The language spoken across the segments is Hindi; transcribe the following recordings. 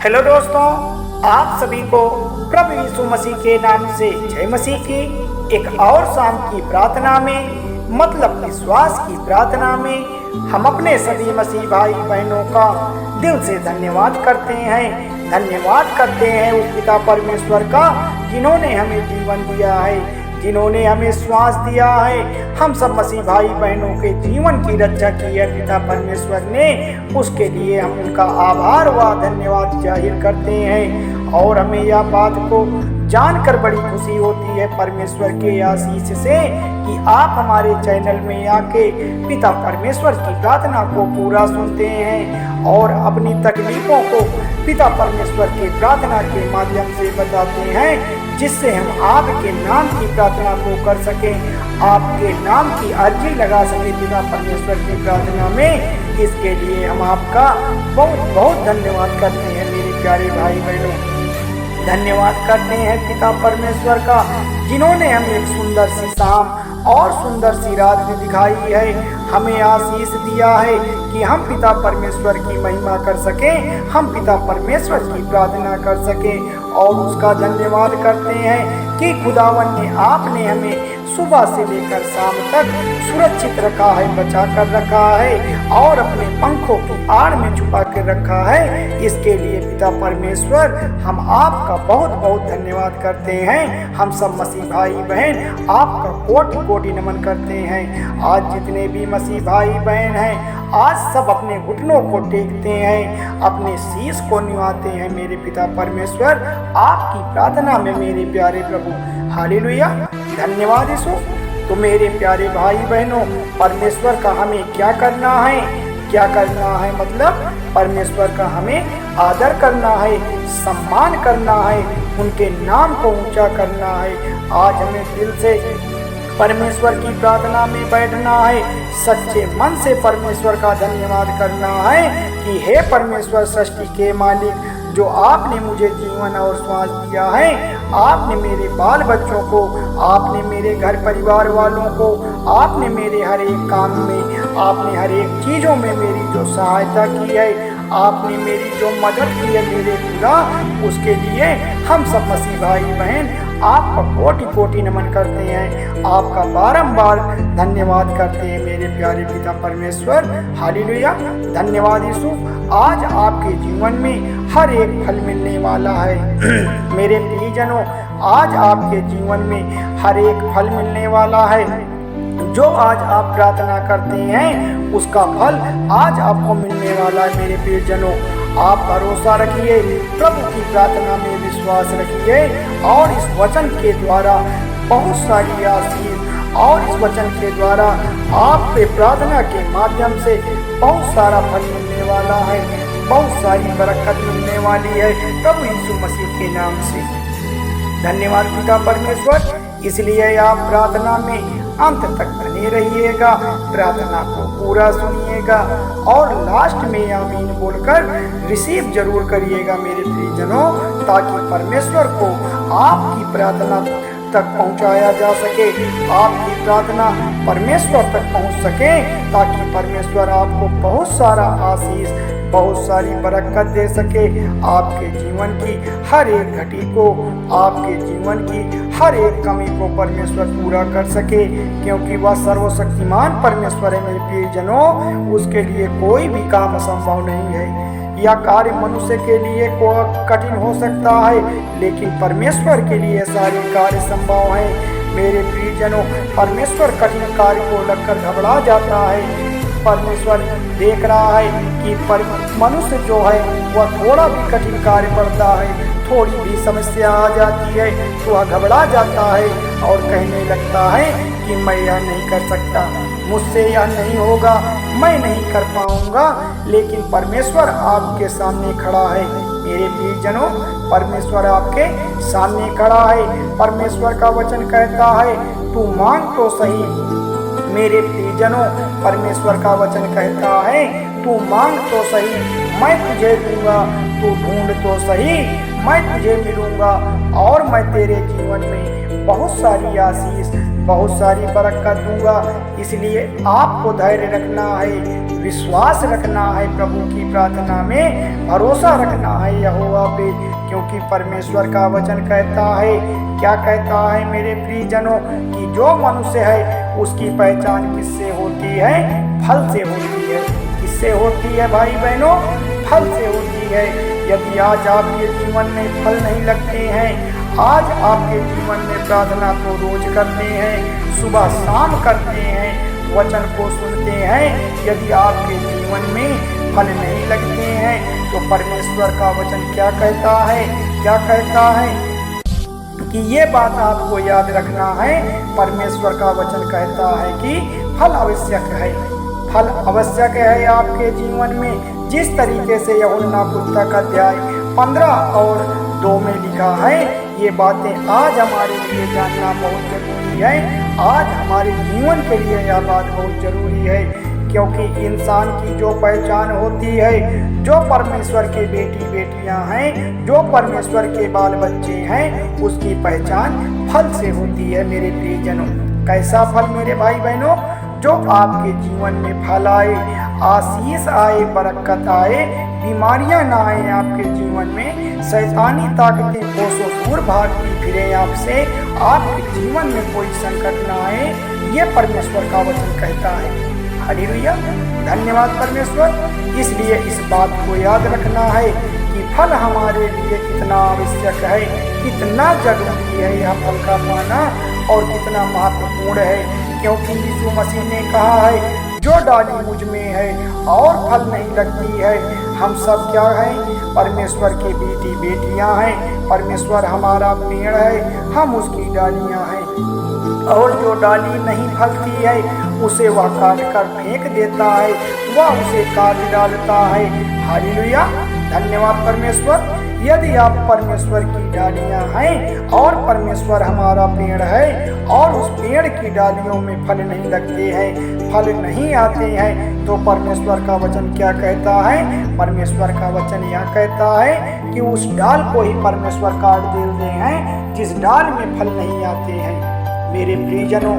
हेलो दोस्तों, आप सभी को प्रभु यीशु मसीह के नाम से जय मसीह की एक और शाम की प्रार्थना में, मतलब विश्वास की प्रार्थना में हम अपने सभी मसीह भाई बहनों का दिल से धन्यवाद करते हैं। धन्यवाद करते हैं उस पिता परमेश्वर का जिन्होंने हमें जीवन दिया है, जिन्होंने हमें श्वास दिया है। हम सब मसीह भाई बहनों के जीवन की रक्षा की है पिता परमेश्वर ने, उसके लिए हम उनका आभार व धन्यवाद जाहिर करते हैं। और हमें यह बात को जानकर बड़ी खुशी होती है परमेश्वर के आशीष से कि आप हमारे चैनल में आके पिता परमेश्वर की प्रार्थना को पूरा सुनते हैं और अपनी तकलीफों को पिता परमेश्वर के प्रार्थना के माध्यम से बताते हैं, जिससे हम आपके नाम की प्रार्थना को कर सकें, आपके नाम की अर्जी लगा सकें पिता परमेश्वर की प्रार्थना में। इसके लिए हम आपका बहुत बहुत धन्यवाद करते हैं मेरे प्यारे भाई बहनों। धन्यवाद करते हैं पिता परमेश्वर का जिन्होंने हमें एक सुंदर सी शाम और सुंदर सी रात भी दिखाई है, हमें आशीष दिया है कि हम पिता परमेश्वर की महिमा कर सकें, हम पिता परमेश्वर की प्रार्थना कर सकें। और उसका धन्यवाद करते हैं कि खुदावन ने आपने हमें सुबह से लेकर शाम तक सुरक्षित रखा है, बचा कर रखा है और अपने पंखों की आड़ में छुपा कर रखा है। इसके लिए पिता परमेश्वर हम आपका बहुत बहुत धन्यवाद करते हैं। हम सब मसीह भाई बहन आपका कोटि कोटि नमन करते हैं। आज जितने भी मसीह भाई बहन हैं, आज सब अपने घुटनों को टेकते हैं, अपने शीश को निवाते हैं मेरे पिता परमेश्वर आपकी प्रार्थना में मेरे प्यारे प्रभु। हालेलुया, धन्यवाद यीशु। तो मेरे प्यारे भाई बहनों, परमेश्वर का हमें क्या करना है? क्या करना है मतलब परमेश्वर का हमें आदर करना है, सम्मान करना है, उनके नाम को ऊंचा करना है। आज हमें दिल से परमेश्वर की प्रार्थना में बैठना है, सच्चे मन से परमेश्वर का धन्यवाद करना है कि हे परमेश्वर सृष्टि के मालिक, जो आपने मुझे जीवन और श्वास दिया है, आपने मेरे बाल बच्चों को, आपने मेरे घर परिवार वालों को, आपने मेरे हर एक काम में, आपने हर एक चीज़ों में मेरी जो सहायता की है, आपने मेरी जो मदद की है मेरे खुदा, उसके लिए हम सब मसीह भाई बहन आपका कोटि कोटि नमन करते हैं, आपका बारंबार धन्यवाद करते हैं मेरे प्यारे पिता परमेश्वर। हालेलुया, धन्यवाद यीशु। आज आपके जीवन में हर एक फल मिलने वाला है मेरे प्रियजनों, आज आपके जीवन में हर एक फल मिलने वाला है। जो आज आप प्रार्थना करते हैं उसका फल आज आपको मिलने वाला है मेरे प्रियजनों। आप भरोसा रखिए, प्रभु की प्रार्थना में विश्वास रखिए और इस वचन के द्वारा बहुत सारी आशीष और इस वचन के द्वारा आपके प्रार्थना के माध्यम से बहुत सारा फल मिलने वाला है, बहुत सारी बरकत मिलने वाली है प्रभु यीशु मसीह के नाम से। धन्यवाद पिता परमेश्वर। इसलिए आप प्रार्थना में अंत तक बने रहिएगा, प्रार्थना को पूरा सुनिएगा और लास्ट में आमीन बोलकर रिसीव जरूर करिएगा मेरे प्रियजनों, ताकि परमेश्वर को आपकी प्रार्थना तक पहुंचाया जा सके, आपकी प्रार्थना परमेश्वर तक पहुंच सके, ताकि परमेश्वर आपको बहुत सारा आशीष, बहुत सारी बरकत दे सके। आपके जीवन की हर एक घटी को, आपके जीवन की हर एक कमी को परमेश्वर पूरा कर सके, क्योंकि वह सर्वशक्तिमान परमेश्वर है मेरे प्रियजनों। उसके लिए कोई भी काम असंभव नहीं है। यह कार्य मनुष्य के लिए कठिन हो सकता है, लेकिन परमेश्वर के लिए सारे कार्य संभव हैं मेरे प्रियजनों। परमेश्वर कठिन कार्य को लगकर घबरा जाता है। परमेश्वर देख रहा है कि मनुष्य जो है वह थोड़ा भी कठिन कार्य करता है, थोड़ी भी समस्या आ जाती है तो वह घबरा जाता है और कहने लगता है कि मैं यह नहीं कर सकता, मुझसे यह नहीं होगा, मैं नहीं कर पाऊंगा। लेकिन परमेश्वर आपके सामने खड़ा है मेरे प्रियजनों, परमेश्वर आपके सामने खड़ा है। परमेश्वर का वचन कहता है तू मांग तो सही मेरे प्रियजनों, परमेश्वर का वचन कहता है तू मांग तो सही, मैं तुझे दूंगा, तू ढूंढ तो सही, मैं तुझे मिलूंगा और मैं तेरे जीवन में बहुत सारी आशीष, बहुत सारी बरकत दूंगा। इसलिए आपको धैर्य रखना है, विश्वास रखना है, प्रभु की प्रार्थना में भरोसा रखना है यहोवा पे, क्योंकि परमेश्वर का वचन कहता है, क्या कहता है मेरे प्रियजनों, कि जो मनुष्य है उसकी पहचान किससे होती है? फल से होती है। किससे होती है भाई बहनों? फल से होती है। यदि आज आपके जीवन में फल नहीं लगते हैं, आज आपके जीवन में प्रार्थना तो रोज करते हैं, सुबह शाम करते हैं, वचन को सुनते हैं, यदि आपके जीवन में फल नहीं लगते हैं तो परमेश्वर का वचन क्या कहता है? क्या कहता है कि ये बात आपको याद रखना है। परमेश्वर का वचन कहता है कि फल आवश्यक है, फल आवश्यक है आपके जीवन में। जिस तरीके से यूहन्ना पुस्तक अध्याय 15 और 2 में लिखा है, ये बातें आज हमारे लिए जानना बहुत जरूरी है। आज हमारे जीवन के लिए यह बात बहुत जरूरी है, क्योंकि इंसान की जो पहचान होती है, जो परमेश्वर के बेटी बेटियां हैं, जो परमेश्वर के बाल बच्चे हैं, उसकी पहचान फल से होती है मेरे प्रियजनों। कैसा फल मेरे भाई बहनों? जो आपके जीवन में फल आए, आशीष आए, बरकत आए, बीमारियां ना आए आपके जीवन में, शैतानी ताकतें कोसों दूर भागती फिरे आपसे, आपके जीवन में कोई संकट ना आए, ये परमेश्वर का वचन कहता है। हालेलुया, धन्यवाद परमेश्वर। इसलिए इस बात को याद रखना है कि फल हमारे लिए कितना आवश्यक है, कितना जरूरी है यह फल का पाना, और कितना महत्वपूर्ण है। क्योंकि यीशु मसीह ने कहा है, जो डाली मुझ में है और फल नहीं लगती है, हम सब क्या हैं? परमेश्वर के बेटी बेटियां हैं। परमेश्वर हमारा पेड़ है, हम उसकी डालियां हैं। और जो डाली नहीं फलती है, उसे वह काट कर फेंक देता है, वह उसे काट डालता है। हालेलुया, धन्यवाद परमेश्वर। यदि आप परमेश्वर की डालियां हैं और परमेश्वर हमारा पेड़ है, और उस पेड़ की डालियों में फल नहीं लगते हैं, फल नहीं आते हैं, तो परमेश्वर का वचन क्या कहता है? परमेश्वर का वचन यह कहता है कि उस डाल को ही परमेश्वर काट देते हैं जिस डाल में फल नहीं आते हैं। मेरे प्रियजनों,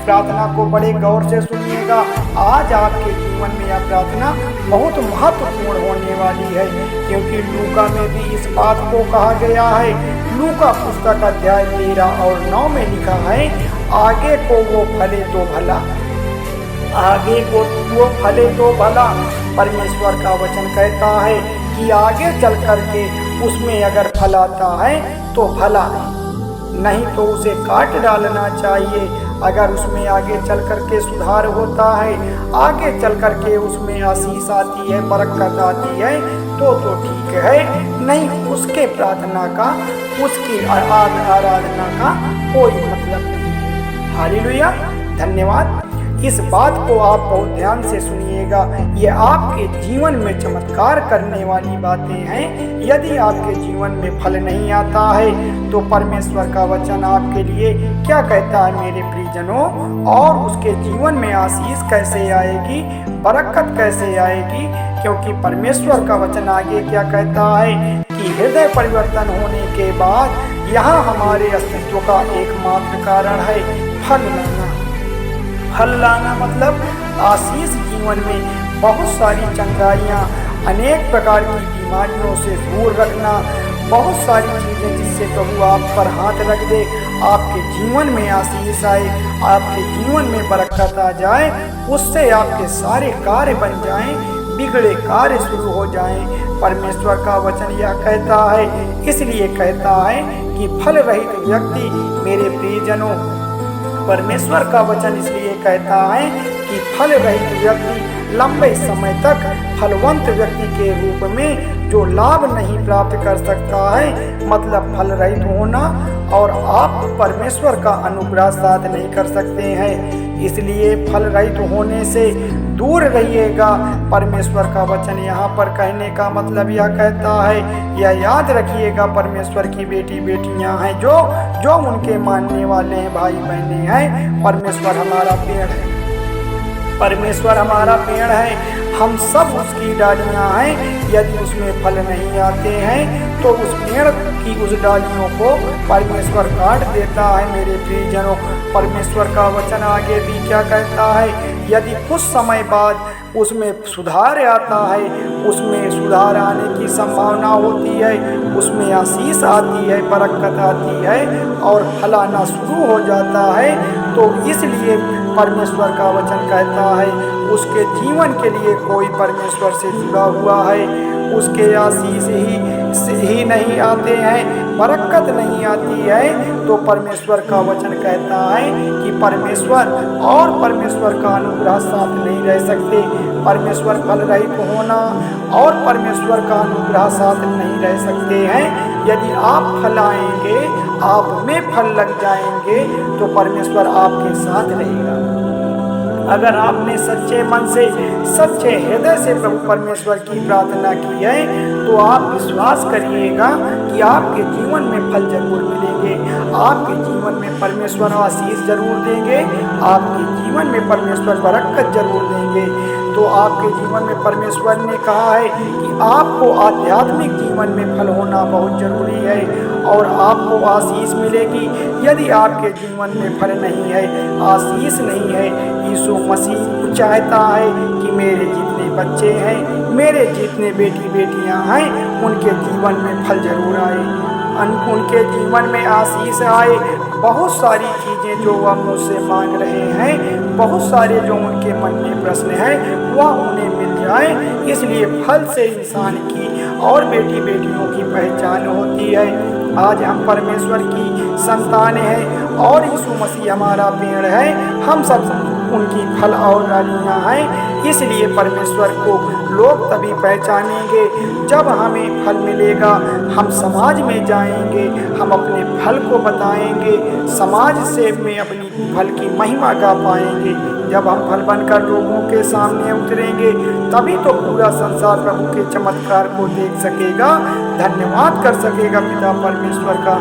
प्रार्थना को बड़े गौर से सुनिएगा। आज आपके जीवन में यह प्रार्थना बहुत महत्वपूर्ण होने वाली है, क्योंकि लूका में भी इस बात को कहा गया है। लूका पुस्तक अध्याय 13 और 9 में लिखा है, आगे को वो फले तो भला, आगे को वो फले तो भला। परमेश्वर का वचन कहता है कि आगे चल करके उसमें अगर फल आता है तो भला है, नहीं तो उसे काट डालना चाहिए। अगर उसमें आगे चल करके सुधार होता है, आगे चल करके उसमें आशीष आती है, बरकत आती है, तो ठीक है, नहीं उसके प्रार्थना का, उसकी आराधना का कोई मतलब नहीं है। हालेलुया, धन्यवाद। इस बात को आप बहुत ध्यान से सुनिएगा, ये आपके जीवन में चमत्कार करने वाली बातें हैं। यदि आपके जीवन में फल नहीं आता है तो परमेश्वर का वचन आपके लिए क्या कहता है मेरे प्रियजनों, और उसके जीवन में आशीष कैसे आएगी, बरकत कैसे आएगी। क्योंकि परमेश्वर का वचन आगे क्या कहता है कि हृदय परिवर्तन होने के बाद यहाँ हमारे अस्तित्व का एकमात्र कारण है फल लाना। फल लाना मतलब आशीष जीवन में बहुत सारी चंगाइयाँ, अनेक प्रकार की बीमारियों से दूर रखना, बहुत सारी चीज़ें जिससे प्रभु आप पर हाथ रख दे, आपके जीवन में आशीष आए, आपके जीवन में बरकत आ जाए, उससे आपके सारे कार्य बन जाएं, बिगड़े कार्य शुरू हो जाएं। परमेश्वर का वचन यह कहता है, इसलिए कहता है कि फल रहित व्यक्ति, मेरे प्रियजनों, परमेश्वर का वचन इसलिए कहता है कि फल रहित व्यक्ति लंबे समय तक फलवंत व्यक्ति के रूप में जो लाभ नहीं प्राप्त कर सकता है, मतलब फल रहित होना, और आप परमेश्वर का अनुग्रह साध नहीं कर सकते हैं। इसलिए फल रहित होने से दूर रहिएगा। परमेश्वर का वचन यहाँ पर कहने का मतलब यह कहता है, यह याद रखिएगा, परमेश्वर की बेटी बेटियां हैं जो उनके मानने वाले हैं, भाई बहनें हैं। परमेश्वर हमारा पेड़ है, परमेश्वर हमारा पेड़ है, हम सब उसकी डालियां हैं। यदि उसमें फल नहीं आते हैं तो उस पेड़ की उस डालियों को परमेश्वर काट देता है। मेरे प्रियजनों, परमेश्वर का वचन आगे भी क्या कहता है, यदि कुछ समय बाद उसमें सुधार आता है, उसमें सुधार आने की संभावना होती है, उसमें आशीष आती है, बरकत आती है और फल आना शुरू हो जाता है, तो इसलिए परमेश्वर का वचन कहता है उसके जीवन के लिए कोई परमेश्वर से जुड़ा हुआ है, उसके आशीष ही नहीं आते हैं, बरकत नहीं आती है, तो परमेश्वर का वचन कहता है कि परमेश्वर और परमेश्वर का अनुग्रह साथ नहीं रह सकते। परमेश्वर फल रहित होना और परमेश्वर का अनुग्रह साथ नहीं रह सकते हैं। यदि आप फल आएंगे, आप में फल लग जाएंगे, तो परमेश्वर आपके साथ रहेगा। अगर आपने सच्चे मन से, सच्चे हृदय से प्रभु परमेश्वर की प्रार्थना की है, तो आप विश्वास करिएगा कि आपके जीवन में फल जरूर मिलेंगे, आपके जीवन में परमेश्वर आशीष जरूर देंगे, आपके जीवन में परमेश्वर बरकत जरूर देंगे। तो आपके जीवन में परमेश्वर ने कहा है कि आपको आध्यात्मिक जीवन में फल होना बहुत जरूरी है और आपको आशीष मिलेगी। यदि आपके जीवन में फल नहीं है, आशीष नहीं है, यीशु मसीह चाहता है कि मेरे जितने बच्चे हैं, मेरे जितने बेटी बेटियां हैं, उनके जीवन में फल जरूर आए, उनके जीवन में आशीष आए। बहुत सारी चीज़ें जो वह मुझसे मांग रहे हैं, बहुत सारे जो उनके मन में प्रश्न हैं, वह उन्हें मिल जाए। इसलिए फल से इंसान की और बेटी बेटियों की पहचान होती है। आज हम परमेश्वर की संतान हैं और यीशु मसीह हमारा पेड़ है, हम सब उनकी फल और डालियाँ हैं। इसलिए परमेश्वर को लोग तभी पहचानेंगे जब हमें फल मिलेगा। हम समाज में जाएंगे, हम अपने फल को बताएंगे, समाज से में अपनी फल की महिमा गा पाएंगे। जब हम फल बनकर लोगों के सामने उतरेंगे, तभी तो पूरा संसार प्रभु के चमत्कार को देख सकेगा, धन्यवाद कर सकेगा पिता परमेश्वर का।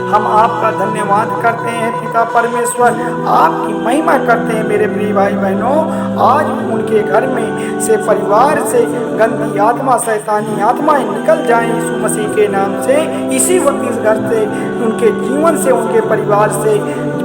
हम आपका धन्यवाद करते हैं पिता परमेश्वर, आपकी महिमा करते हैं मेरे प्रिय भाई बहनों। आज उनके घर में से, परिवार से गंदी आत्मा, शैतानी आत्माएं निकल जाएं यीशु मसीह के नाम से। इसी वक्त इस घर से, उनके जीवन से, उनके परिवार से,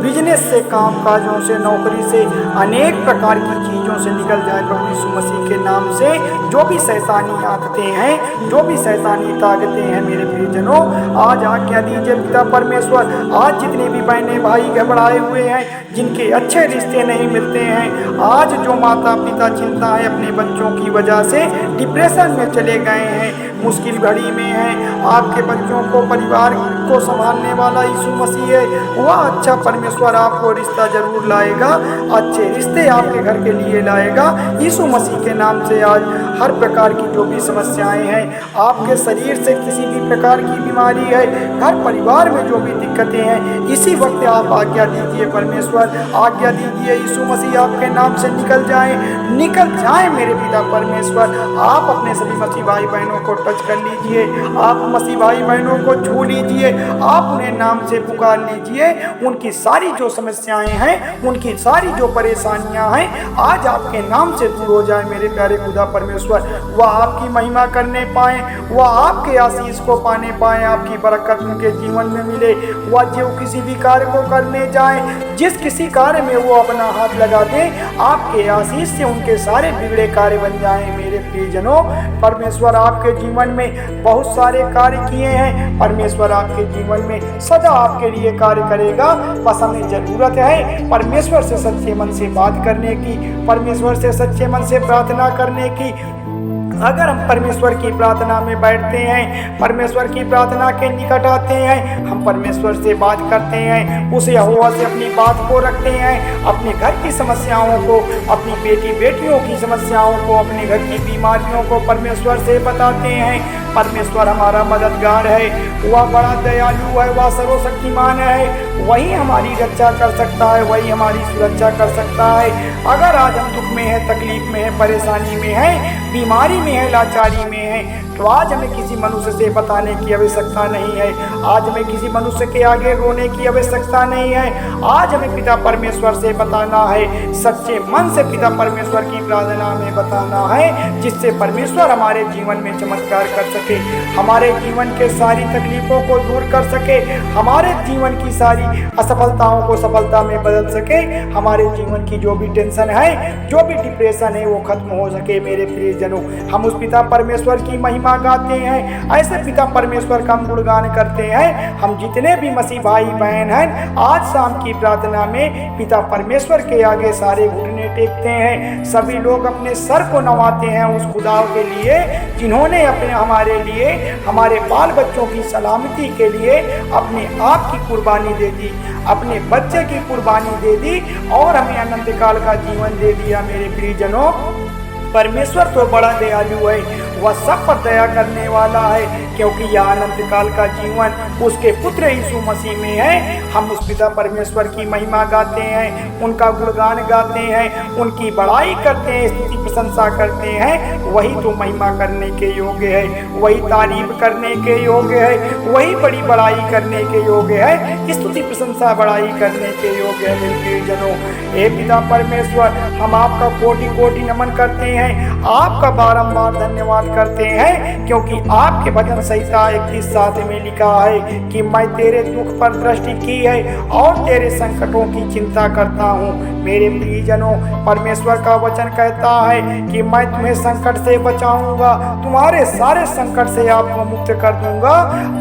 बिजनेस से, काम काजों से, नौकरी से, अनेक प्रकार की चीज़ों से निकल जाए प्रभु यीशु मसीह के नाम से। जो भी शैतानी आदतें हैं, जो भी शैतानी ताकतें हैं मेरे प्रियजनों, आज आज्ञा दीजिए पिता परमेश्वर। आज जितने भी बहने भाई घबराए हुए हैं, जिनके अच्छे रिश्ते नहीं मिलते हैं, आज जो माता पिता चिंता है अपने बच्चों की वजह से डिप्रेशन में चले गए हैं, मुश्किल घड़ी में हैं, आपके बच्चों को, परिवार को संभालने वाला यीशु मसीह है। वह अच्छा परमेश्वर आपको रिश्ता जरूर लाएगा, अच्छे रिश्ते आपके घर के लिए लाएगा यीशु मसीह के नाम से। आज हर प्रकार की जो भी समस्याएं हैं, आपके शरीर से किसी भी प्रकार की बीमारी है, घर परिवार में जो भी दिक्कतें हैं, इसी वक्त आप आज्ञा दीजिए परमेश्वर, आज्ञा दीजिए यीशु मसीह आपके नाम से निकल जाए मेरे पिता परमेश्वर। आप अपने सभी मसीह भाई बहनों को टच कर लीजिए, आप मसीह भाई बहनों को छू लीजिए, आप उन्हें नाम से पुकार लीजिए। उनकी सारी जो समस्याएं हैं, उनकी सारी जो परेशानियां हैं, आज आपके नाम से दूर हो जाए मेरे प्यारे खुदा परमेश्वर। वह आपकी महिमा करने पाए, वह आपके आशीष को पाने पाए, आपकी बरकत उनके जीवन में मिले। वह जो किसी भी कार्य को करने जाए, जिस किसी कार्य में वो अपना हाथ लगा दे, आपके आशीष से उनके सारे बिगड़े कार्य बन जाएं मेरे प्रियजनों। परमेश्वर आपके जीवन में बहुत सारे कार्य किए हैं, परमेश्वर आपके जीवन में सदा आपके लिए कार्य करेगा। बस हमें जरूरत है परमेश्वर से सच्चे मन से बात करने की, परमेश्वर से सच्चे मन से प्रार्थना करने की। अगर हम परमेश्वर की प्रार्थना में बैठते हैं, परमेश्वर की प्रार्थना के निकट आते हैं, हम परमेश्वर से बात करते हैं, उसे यहोवा से अपनी बात को रखते हैं, अपने घर की समस्याओं को, अपनी बेटी बेटियों की समस्याओं को, अपने घर की बीमारियों को परमेश्वर से बताते हैं। परमेश्वर हमारा मददगार है, वह बड़ा दयालु है, वह सर्वशक्तिमान है, वही हमारी रक्षा कर सकता है, वही हमारी सुरक्षा कर सकता है। अगर आज हम दुख में हैं, तकलीफ में हैं, परेशानी में हैं, बीमारी में है, लाचारी में है, तो आज हमें किसी मनुष्य से बताने की आवश्यकता नहीं है। आज हमें किसी मनुष्य के आगे रोने की आवश्यकता नहीं है। आज हमें पिता परमेश्वर से बताना है, सच्चे मन से पिता परमेश्वर की प्रार्थना में बताना है, जिससे परमेश्वर हमारे जीवन में चमत्कार कर सके, हमारे जीवन के सारी तकलीफों को दूर कर सके, हमारे जीवन की सारी असफलताओं को सफलता में बदल सके, हमारे जीवन की जो भी टेंशन है, जो भी डिप्रेशन है, वो खत्म हो सके। मेरे प्रियजनों, हम उस पिता परमेश्वर की महिमा गाते हैं, ऐसे पिता परमेश्वर का हम गुणगान करते हैं। हम जितने भी मसीह भाई बहन हैं, आज शाम की प्रार्थना में पिता परमेश्वर के आगे सारे घुटने टेकते हैं। सभी लोग अपने सर को नवाते हैं उस खुदा के लिए जिन्होंने अपने हमारे लिए, हमारे बाल बच्चों की सलामती के लिए अपने आप की कुर्बानी दे दी, अपने बच्चे की कुर्बानी दे दी और हमें अनंत काल का जीवन दे दिया। मेरे प्रियजनों, परमेश्वर तो बड़ा दयालु है, वह सब पर दया करने वाला है, क्योंकि यह अनंत काल का जीवन उसके पुत्र यीशु मसीह में है। हम उस पिता परमेश्वर की महिमा गाते हैं, उनका गुणगान गाते हैं, उनकी बड़ाई करते हैं, स्तुति प्रशंसा करते हैं। वही तो महिमा करने के योग्य है, वही तारीफ करने के योग्य है, वही बड़ी बड़ाई करने के योग्य है, स्तुति प्रशंसा बड़ाई करने के योग्य है। मेरे प्रियजनों, हे पिता परमेश्वर, हम आपका कोटि कोटि नमन करते हैं, आपका बारंबार धन्यवाद करते हैं, क्योंकि आपके भजन संहिता 31:7 में लिखा है कि मैं तेरे दुख पर दृष्टि की है और तेरे संकटों की चिंता करता हूँ। मेरे प्रियजनों, परमेश्वर का वचन कहता है कि मैं तुम्हें संकट से बचाऊंगा, तुम्हारे सारे संकट से आपको मुक्त कर दूंगा।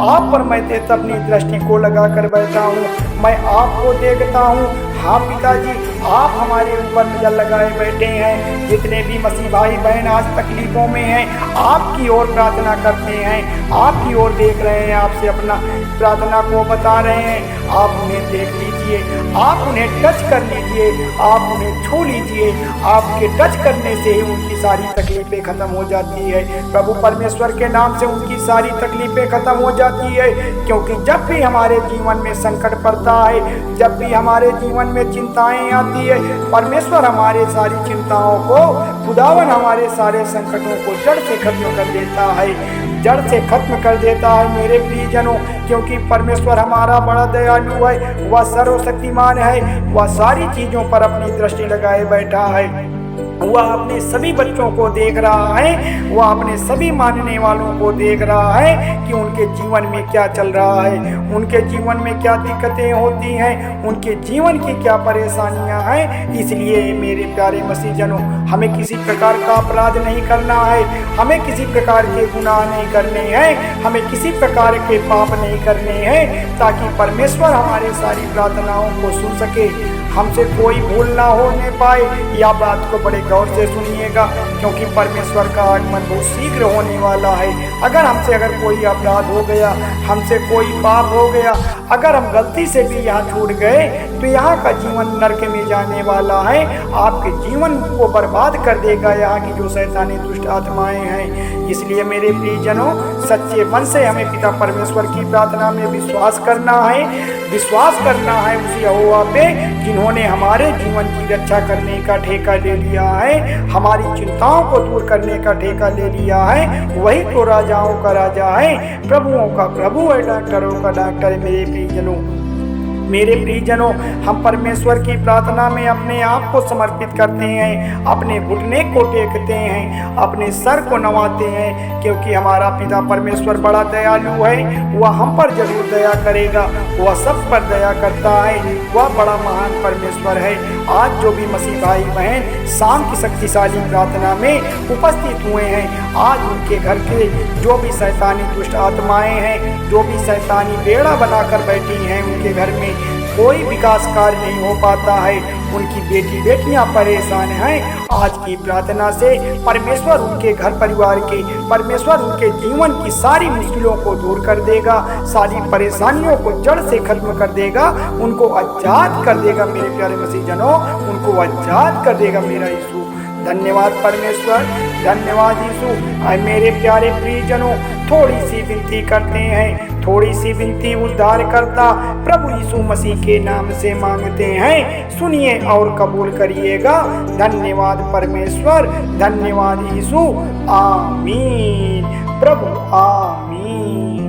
आप पर मैं अपनी दृष्टि को लगा कर बैठा हूँ, मैं आपको देखता हूँ। हाँ पिताजी, आप हमारे ऊपर नजर लगाए बैठे हैं। जितने भी मसीह भाई बहन आज तकलीफों में हैं, आपकी ओर प्रार्थना करते हैं, आपकी ओर देख रहे हैं, आपसे अपना प्रार्थना को बता रहे हैं। आप उन्हें देख लीजिए, आप उन्हें टच कर लीजिए, आप उन्हें छू लीजिए। आपके टच करने से ही उनकी सारी तकलीफें खत्म हो जाती है। प्रभु परमेश्वर के नाम से उनकी सारी तकलीफें खत्म हो जाती है, क्योंकि जब भी हमारे जीवन में संकट पड़ता है, जब भी हमारे जीवन में चिंताएं आती है, परमेश्वर हमारे सारी चिंताओं को, खुदावन हमारे सारे संकटों को जड़ से खत्म कर देता है, जड़ से खत्म कर देता है। मेरे प्रियजनों, क्योंकि परमेश्वर हमारा बड़ा दयालु है, वह सर्वशक्तिमान है, वह सारी चीजों पर अपनी दृष्टि लगाए बैठा है। वह अपने सभी बच्चों को देख रहा है, वह अपने सभी मानने वालों को देख रहा है कि उनके जीवन में क्या चल रहा है, उनके जीवन में क्या दिक्कतें होती हैं, उनके जीवन की क्या परेशानियां हैं। इसलिए मेरे प्यारे मसीहजनों, हमें किसी प्रकार का अपराध नहीं करना है, हमें किसी प्रकार के गुनाह नहीं करने हैं, हमें किसी प्रकार के पाप नहीं करने हैं, ताकि परमेश्वर हमारी सारी प्रार्थनाओं को सुन सके, हमसे कोई भूल ना होने पाए। या बात को बड़े गौर से सुनिएगा, क्योंकि परमेश्वर का आगमन बहुत शीघ्र होने वाला है। अगर कोई अपराध हो गया, हमसे कोई पाप हो गया, अगर हम गलती से भी यहाँ छूट गए, तो यहाँ का जीवन नरक में जाने वाला है, आपके जीवन को बर्बाद कर देगा यहाँ की जो शैतानी दुष्ट आत्माएं हैं। इसलिए मेरे प्रियजनों, सच्चे मन से हमें पिता परमेश्वर की प्रार्थना में विश्वास करना है, विश्वास करना है उस यहोवा पे जिन्होंने हमारे जीवन की रक्षा करने का ठेका ले लिया है, हमारी चिंताओं को दूर करने का ठेका ले लिया है। वही तो राजाओं का राजा है, प्रभुओं का प्रभु है, डॉक्टरों का डॉक्टर है। मेरे प्रियजनों, हम परमेश्वर की प्रार्थना में अपने आप को समर्पित करते हैं, अपने घुटने को टेकते हैं, अपने सर को नवाते हैं, क्योंकि हमारा पिता परमेश्वर बड़ा दयालु है। वह हम पर जरूर दया करेगा, वह सब पर दया करता है, वह बड़ा महान परमेश्वर है। आज जो भी मसीह भाई बहन शाम की शक्तिशाली प्रार्थना में उपस्थित हुए हैं, आज उनके घर के जो भी शैतानी दुष्ट आत्माएं हैं, जो भी शैतानी बेड़ा बनाकर बैठी हैं, उनके घर में कोई विकास कार्य नहीं हो पाता है, उनकी बेटियां परेशान हैं। आज की प्रार्थना से परमेश्वर उनके घर परिवार के, परमेश्वर उनके जीवन की सारी मुश्किलों को दूर कर देगा, सारी परेशानियों को जड़ से खत्म कर देगा, उनको आजाद कर देगा। मेरे प्यारे मसीह जनों, उनको आजाद कर देगा मेरा यीशु। धन्यवाद परमेश्वर, धन्यवाद यीशु। मेरे प्यारे प्रियजनों, थोड़ी सी विनती करते हैं, थोड़ी सी विनती उद्धार करता प्रभु यीशु मसीह के नाम से मांगते हैं। सुनिए और कबूल करिएगा। धन्यवाद परमेश्वर, धन्यवाद यीशु। आमीन प्रभु, आमीन।